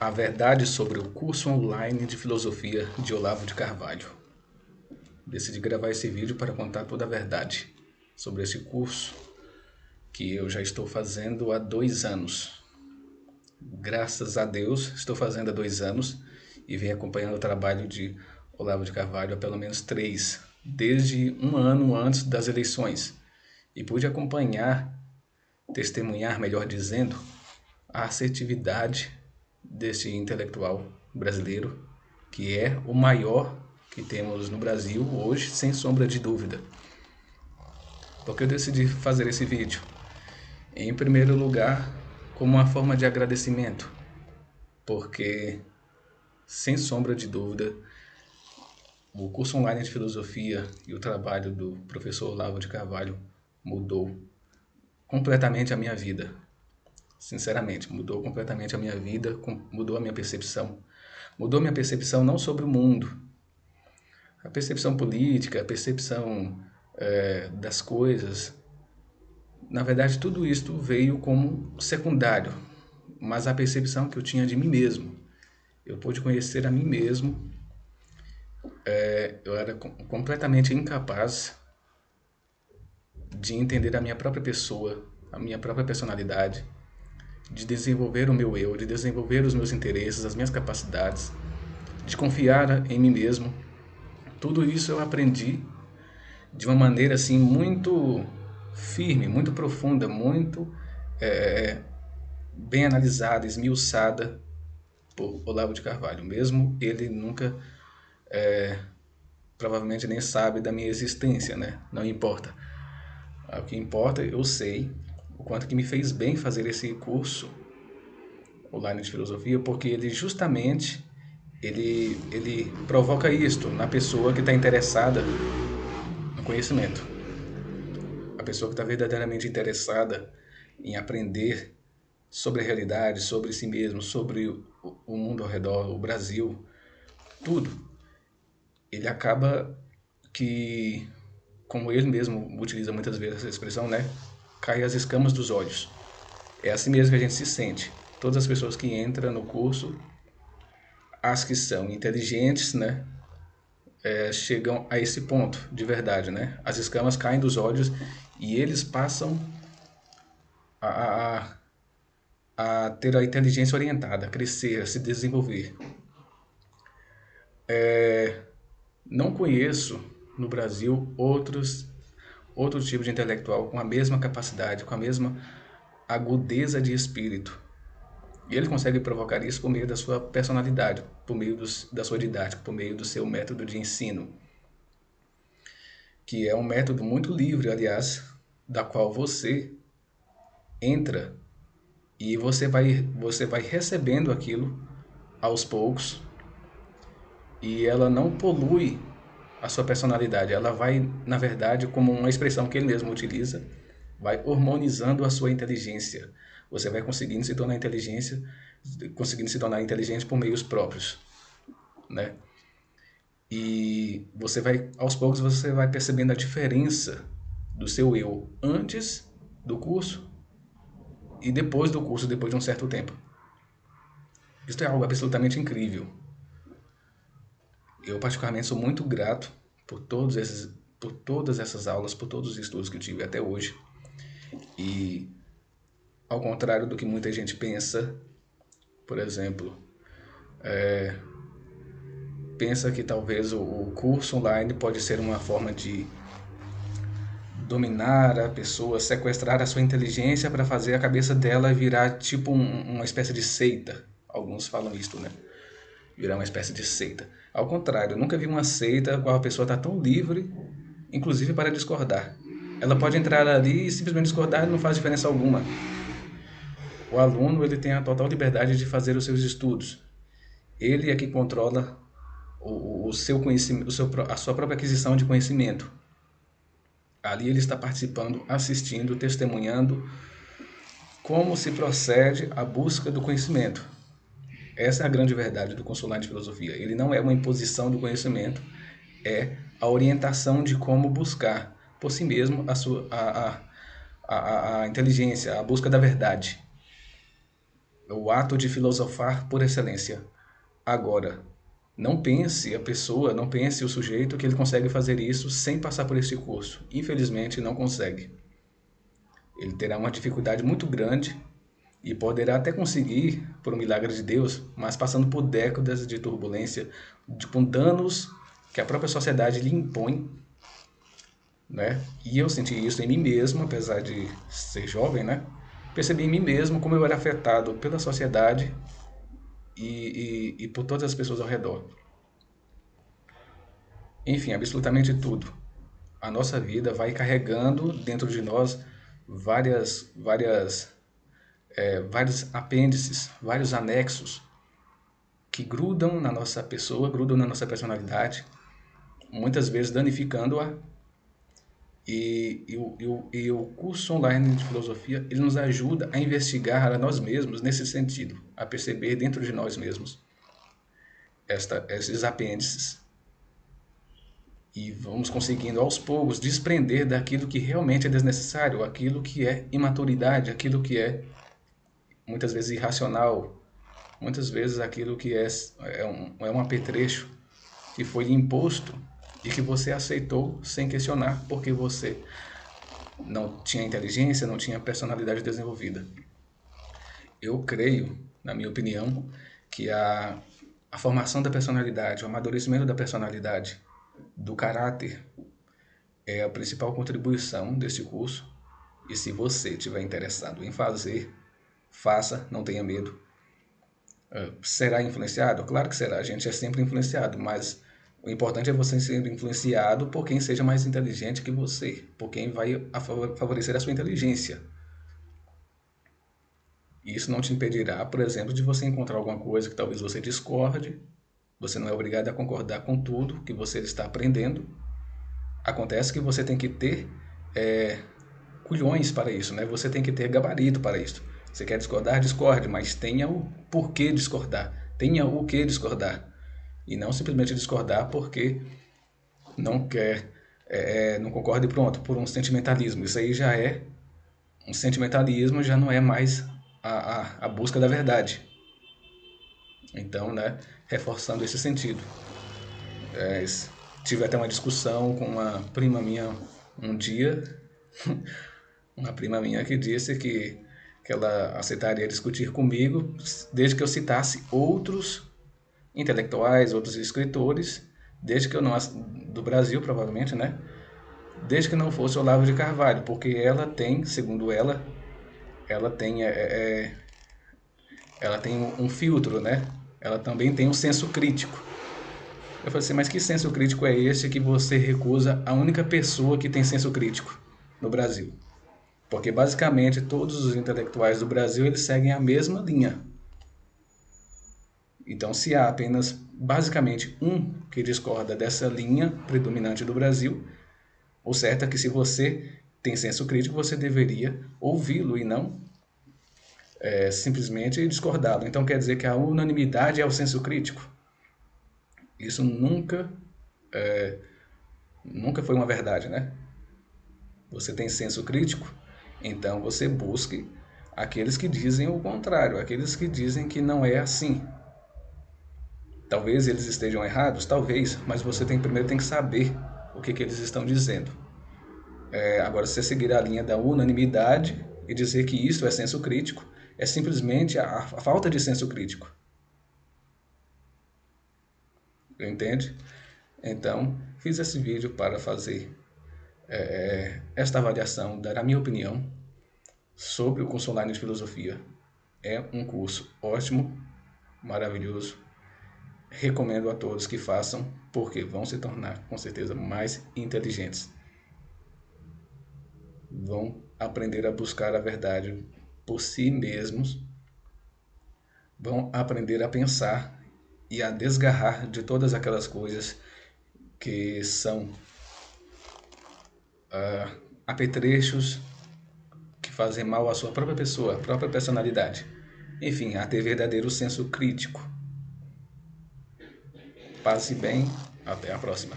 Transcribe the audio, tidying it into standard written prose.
A verdade sobre o curso online de filosofia de Olavo de Carvalho. Decidi gravar esse vídeo para contar toda a verdade sobre esse curso que eu já estou fazendo há 2 anos. Graças a Deus, estou fazendo há 2 anos e venho acompanhando o trabalho de Olavo de Carvalho há pelo menos 3, desde um ano antes das eleições. E pude acompanhar, testemunhar, melhor dizendo, a assertividade desse intelectual brasileiro, que é o maior que temos no Brasil hoje, sem sombra de dúvida. Por que eu decidi fazer esse vídeo? Em primeiro lugar, como uma forma de agradecimento, porque, sem sombra de dúvida, o curso online de filosofia e o trabalho do professor Olavo de Carvalho mudou completamente a minha vida. Sinceramente, mudou completamente a minha vida, mudou a minha percepção. Mudou a minha percepção não sobre o mundo, a percepção política, a percepção das coisas. Na verdade, tudo isso veio como secundário, mas a percepção que eu tinha de mim mesmo. Eu pude conhecer a mim mesmo. Eu era completamente incapaz de entender a minha própria pessoa, a minha própria personalidade, de desenvolver o meu eu, de desenvolver os meus interesses, as minhas capacidades, de confiar em mim mesmo. Tudo isso eu aprendi de uma maneira assim muito firme, muito profunda, muito bem analisada, esmiuçada por Olavo de Carvalho. Mesmo ele nunca, provavelmente nem sabe da minha existência, né? Não importa. O que importa, eu sei o quanto que me fez bem fazer esse curso online de filosofia, porque ele justamente ele provoca isto na pessoa que está interessada no conhecimento. A pessoa que está verdadeiramente interessada em aprender sobre a realidade, sobre si mesmo, sobre o mundo ao redor, o Brasil, tudo. Ele acaba que, como ele mesmo utiliza muitas vezes essa expressão, né? Cai as escamas dos olhos. É assim mesmo que a gente se sente. Todas as pessoas que entram no curso, as que são inteligentes, né? Chegam a esse ponto de verdade, né? As escamas caem dos olhos e eles passam a, a ter a inteligência orientada, a crescer, a se desenvolver. Não conheço no Brasil outro tipo de intelectual com a mesma capacidade, com a mesma agudeza de espírito. E ele consegue provocar isso por meio da sua personalidade, por meio da sua didática, por meio do seu método de ensino, que é um método muito livre, aliás, da qual você entra e você vai recebendo aquilo aos poucos e ela não polui a sua personalidade. Ela vai, na verdade, como uma expressão que ele mesmo utiliza, vai hormonizando a sua inteligência. Você vai conseguindo se tornar inteligente por meios próprios, né? E aos poucos você vai percebendo a diferença do seu eu antes do curso e depois do curso, depois de um certo tempo. Isso é algo absolutamente incrível. Eu particularmente sou muito grato por todas essas aulas, por todos os estudos que eu tive até hoje. E ao contrário do que muita gente pensa, por exemplo, pensa que talvez o curso online pode ser uma forma de dominar a pessoa, sequestrar a sua inteligência para fazer a cabeça dela virar tipo uma espécie de seita. Alguns falam isso, né? Virar uma espécie de seita. Ao contrário, eu nunca vi uma seita a qual a pessoa está tão livre, inclusive para discordar. Ela pode entrar ali e simplesmente discordar, não faz diferença alguma. O aluno ele tem a total liberdade de fazer os seus estudos. Ele é que controla o seu conhecimento, a sua própria aquisição de conhecimento. Ali ele está participando, assistindo, testemunhando como se procede a busca do conhecimento. Essa é a grande verdade do curso online de filosofia. Ele não é uma imposição do conhecimento, é a orientação de como buscar por si mesmo a inteligência, a busca da verdade. o ato de filosofar por excelência. Agora, não pense a pessoa, não pense o sujeito que ele consegue fazer isso sem passar por esse curso. Infelizmente, não consegue. Ele terá uma dificuldade muito grande e poderá até conseguir, por um milagre de Deus, mas passando por décadas de turbulência, com danos que a própria sociedade lhe impõe, né? E eu senti isso em mim mesmo, apesar de ser jovem, né? Percebi em mim mesmo como eu era afetado pela sociedade e por todas as pessoas ao redor. Enfim, absolutamente tudo. A nossa vida vai carregando dentro de nós vários apêndices, vários anexos que grudam na nossa pessoa, grudam na nossa personalidade, muitas vezes danificando-a. E o curso online de filosofia, ele nos ajuda a investigar a nós mesmos nesse sentido, a perceber dentro de nós mesmos esses apêndices. E vamos conseguindo aos poucos desprender daquilo que realmente é desnecessário, aquilo que é imaturidade, aquilo que é muitas vezes irracional, muitas vezes aquilo que é um apetrecho que foi imposto e que você aceitou sem questionar, porque você não tinha inteligência, não tinha personalidade desenvolvida. Eu creio, na minha opinião, que a formação da personalidade, o amadurecimento da personalidade, do caráter, é a principal contribuição desse curso. E se você estiver interessado em fazer, faça, não tenha medo. Será influenciado? Claro que será, a gente é sempre influenciado, mas o importante é você ser influenciado por quem seja mais inteligente que você, por quem vai favorecer a sua inteligência. Isso não te impedirá, por exemplo, de você encontrar alguma coisa que talvez você discorde. Você não é obrigado a concordar com tudo que você está aprendendo. Acontece que você tem que ter culhões para isso, né? Você tem que ter gabarito para isso. Você quer discordar? Discorde, mas tenha o porquê discordar. Tenha o que discordar. E não simplesmente discordar porque não quer, não concorda e pronto, por um sentimentalismo. Isso aí já é um sentimentalismo, já não é mais a busca da verdade. Então, né, reforçando esse sentido. Tive até uma discussão com uma prima minha um dia, uma prima minha que disse que ela aceitaria discutir comigo desde que eu citasse outros intelectuais, outros escritores, desde que eu não, do Brasil provavelmente, né? Desde que não fosse Olavo de Carvalho, porque ela tem, segundo ela, ela tem, ela tem um filtro, né? Ela também tem um senso crítico. Eu falei assim, mas que senso crítico é esse que você recusa a única pessoa que tem senso crítico no Brasil? Porque basicamente todos os intelectuais do Brasil eles seguem a mesma linha. Então, se há apenas basicamente um que discorda dessa linha predominante do Brasil, o certo é que se você tem senso crítico, você deveria ouvi-lo e não simplesmente discordá-lo. Então quer dizer que a unanimidade é o senso crítico? Isso nunca foi uma verdade, né? Você tem senso crítico? Então você busque aqueles que dizem o contrário, aqueles que dizem que não é assim. Talvez eles estejam errados, talvez, mas você primeiro tem que saber o que eles estão dizendo. Agora, se você seguir a linha da unanimidade e dizer que isso é senso crítico, é simplesmente a falta de senso crítico. Entende? Então, fiz esse vídeo para fazer esta avaliação, dar a minha opinião sobre o curso online de filosofia. É um curso ótimo, maravilhoso. Recomendo a todos que façam, porque vão se tornar, com certeza, mais inteligentes. Vão aprender a buscar a verdade por si mesmos, vão aprender a pensar e a desgarrar de todas aquelas coisas que são apetrechos que fazem mal à sua própria pessoa, à própria personalidade. Enfim, a ter verdadeiro senso crítico. Passe bem, até a próxima.